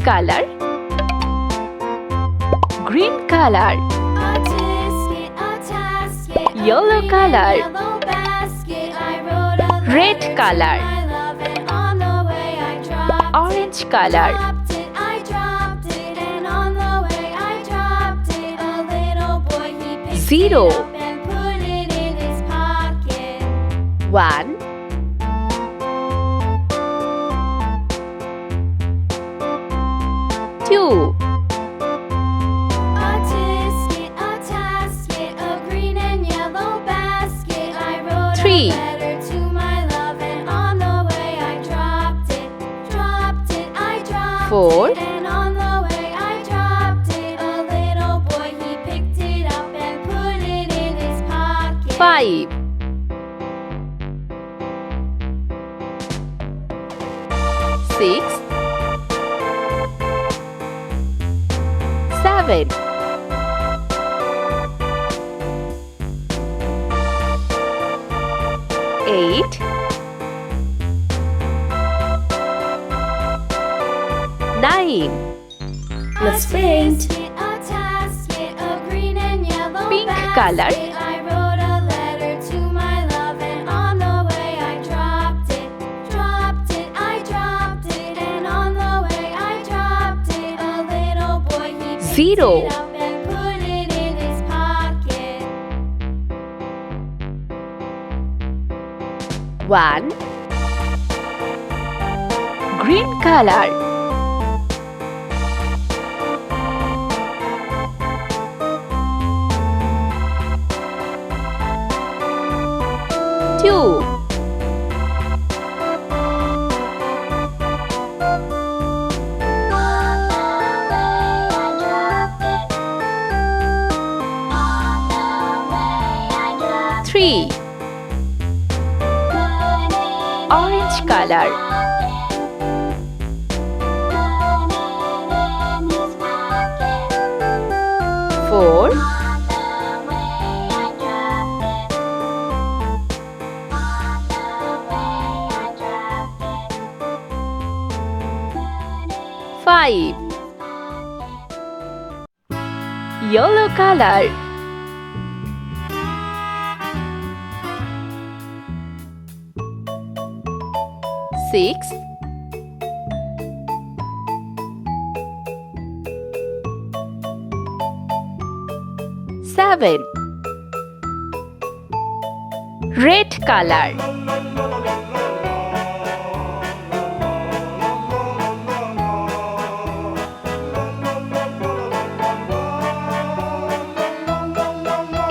color, green color, yellow color, red color, orange color, zero, 1, 2, 3, 4, 5, 6, 7, 8, 9. Let's paint. Pink color, zero, 1, green color, 2, 3, orange color, 4, 5, yellow color, 6, 7, red color,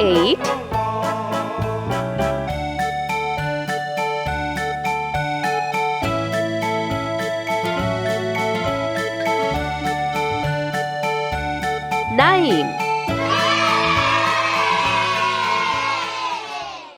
8, 9,